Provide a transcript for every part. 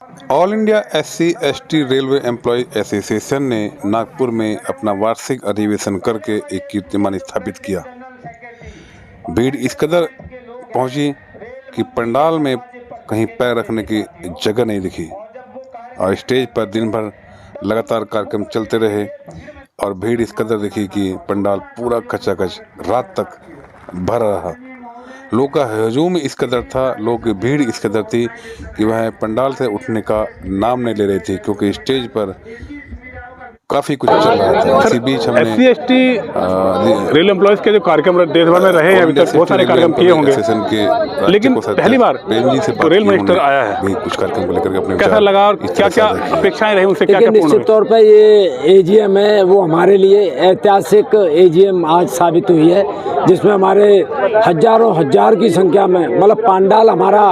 All India SC/ST railway employ association ने नागपुर में अपना वार्षिक अधिवेशन करके एक कीर्तिमान स्थापित किया। भीड़ इस कदर पहुंची कि पंडाल में कहीं पैर रखने की जगह नहीं दिखी और स्टेज पर दिन भर लगातार कार्यक्रम चलते रहे और भीड़ इस कदर दिखी कि पंडाल पूरा खचाखच रात तक भर रहा। लोग का हजूम इस कदर था, लोग की भीड़ इस कदर थी कि वह पंडाल से उठने का नाम नहीं ले रही थी, क्योंकि स्टेज पर काफ़ी कुछ चल रहा था। इसी बीच हमने SC/ST रेल एम्प्लॉयज के जो कार्यक्रम देश भर में रहे हैं, अभी तक बहुत सारे कार्यक्रम किए होंगे, लेकिन पहली बार तो रेल मिनिस्टर आया है, कुछ कार्यक्रम को लेकर अपने कैसा लगा और क्या क्या अपेक्षाएं रही उनसे? क्या क्या निश्चित तौर पर ये AGM है वो हमारे लिए ऐतिहासिक AGM आज साबित हुई है, जिसमें हमारे हजारों हजार की संख्या में, मतलब पांडाल हमारा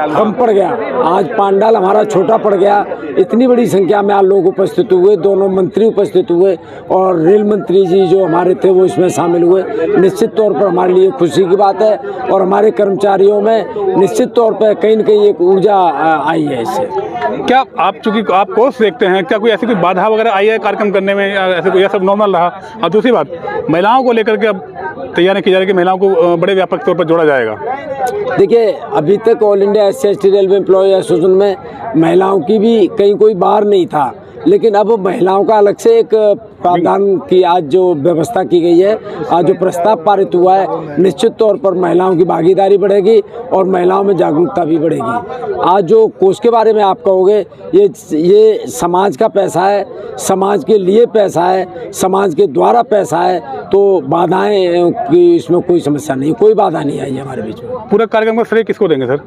कम पड़ गया, आज पांडाल हमारा छोटा पड़ गया। इतनी बड़ी संख्या में आज लोग उपस्थित हुए, दोनों मंत्री उपस्थित हुए और रेल मंत्री जी जो हमारे थे वो इसमें शामिल हुए। निश्चित तौर पर हमारे लिए खुशी की बात है और हमारे कर्मचारियों में निश्चित तौर पर कहीं न कहीं एक ऊर्जा आई है इससे। क्या आप चूंकि आप कोर्स देखते हैं, क्या कोई ऐसी कोई बाधा वगैरह आई है कार्यक्रम करने में, ऐसे कोई सब नॉर्मल रहा? और दूसरी बात, महिलाओं को लेकर के अब तैयारी की जा रही है कि महिलाओं को बड़े व्यापक तौर पर जोड़ा जाएगा। देखिए, अभी तक all India SC/ST railway employ association में महिलाओं की भी कहीं कोई बाहर नहीं था, लेकिन अब महिलाओं का अलग से एक प्रावधान की आज जो व्यवस्था की गई है, आज जो प्रस्ताव पारित हुआ है, निश्चित तौर पर महिलाओं की भागीदारी बढ़ेगी और महिलाओं में जागरूकता भी बढ़ेगी। आज जो कोष के बारे में आप कहोगे, ये समाज का पैसा है, समाज के लिए पैसा है, समाज के द्वारा पैसा है, तो बाधाएं की इसमें कोई समस्या नहीं, कोई बाधा नहीं आई हमारे बीच में। पूरा कार्यक्रम का श्रेय किसको देंगे सर?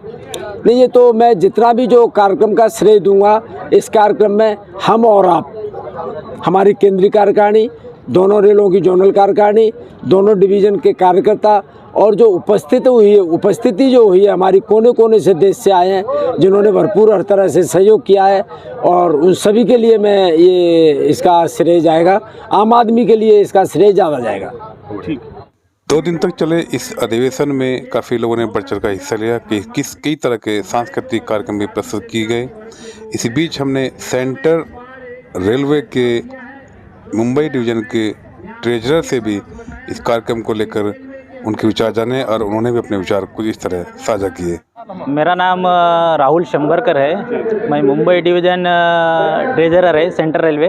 नहीं, ये तो मैं जितना भी जो कार्यक्रम का श्रेय दूंगा, इस कार्यक्रम में हम और आप, हमारी केंद्रीय कार्यकारिणी, दोनों रेलों की जोनल कार्यकारिणी, दोनों डिवीज़न के कार्यकर्ता और जो उपस्थिति जो हुई है हमारी कोने कोने से देश से आए हैं, जिन्होंने भरपूर हर तरह से सहयोग किया है, और उन सभी के लिए मैं ये इसका श्रेय जाएगा। आम आदमी के लिए इसका श्रेय ज़्यादा जाएगा। ठीक। 2 दिन तक चले इस अधिवेशन में काफ़ी लोगों ने बढ़ चढ़ का हिस्सा लिया कि कई तरह के सांस्कृतिक कार्यक्रम भी प्रस्तुत किए गए। इसी बीच हमने सेंट्रल रेलवे के मुंबई डिवीज़न के ट्रेजरर से भी इस कार्यक्रम को लेकर उनके विचार जाने और उन्होंने भी अपने विचार कुछ इस तरह साझा किए। मेरा नाम राहुल शंबरकर है, मैं मुंबई डिवीज़न ट्रेजरर है सेंट्रल रेलवे,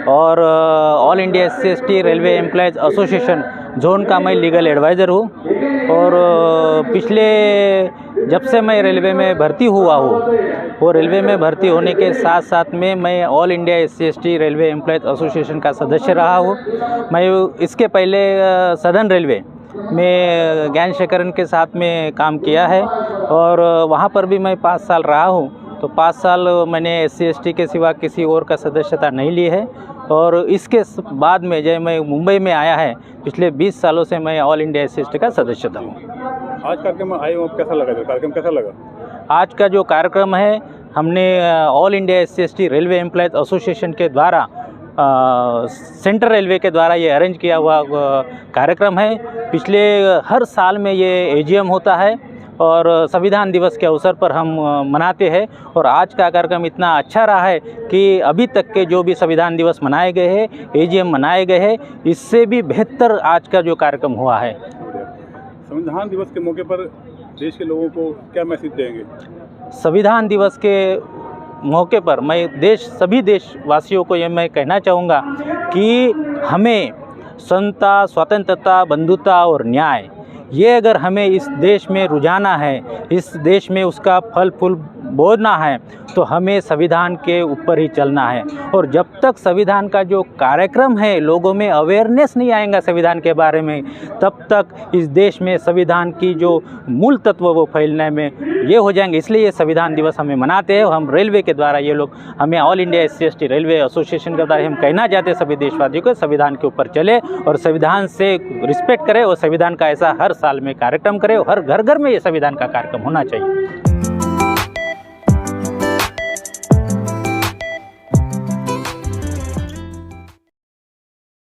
और all India SC/ST railway employees association zone का मैं लीगल एडवाइज़र हूँ। और पिछले जब से मैं रेलवे में भर्ती हुआ हूँ, वो रेलवे में भर्ती होने के साथ साथ में मैं all India SC/ST railway employees association का सदस्य रहा हूँ। मैं इसके पहले सदर्न रेलवे में ज्ञान शेखरन के साथ में काम किया है और वहाँ पर भी मैं 5 साल रहा हूँ। तो 5 साल मैंने SC/ST के सिवा किसी और का सदस्यता नहीं ली है। और इसके बाद में जब मैं मुंबई में आया है, पिछले 20 सालों से मैं ऑल इंडिया SC/ST का सदस्य हूँ। आज कार्यक्रम आए हो, कैसा लगा? कार्यक्रम कैसा लगा? आज का जो कार्यक्रम है, हमने all India SC/ST railway employees association के द्वारा सेंट्रल रेलवे के द्वारा ये अरेंज किया हुआ कार्यक्रम है। पिछले हर साल में ये AGM होता है और संविधान दिवस के अवसर पर हम मनाते हैं, और आज का कार्यक्रम इतना अच्छा रहा है कि अभी तक के जो भी संविधान दिवस मनाए गए हैं, AGM मनाए गए हैं, इससे भी बेहतर आज का जो कार्यक्रम हुआ है। संविधान दिवस के मौके पर देश के लोगों को क्या मैसेज देंगे? संविधान दिवस के मौके पर मैं सभी देशवासियों को ये मैं कहना चाहूँगा कि हमें समता, स्वतंत्रता, बंधुता और न्याय, ये अगर हमें इस देश में रुझाना है, इस देश में उसका फल फूल बोना है, तो हमें संविधान के ऊपर ही चलना है। और जब तक संविधान का जो कार्यक्रम है, लोगों में अवेयरनेस नहीं आएगा संविधान के बारे में, तब तक इस देश में संविधान की जो मूल तत्व वो फैलने में ये हो जाएंगे। इसलिए ये संविधान दिवस हमें मनाते हैं। हम रेलवे के द्वारा ये लोग, हमें all India SC/ST railway association के द्वारा हम कहना चाहते हैं सभी देशवासियों को, संविधान के ऊपर चले और संविधान से रिस्पेक्ट करें और संविधान का ऐसा हर साल में कार्यक्रम करें। हर घर घर में ये संविधान का कार्यक्रम होना चाहिए।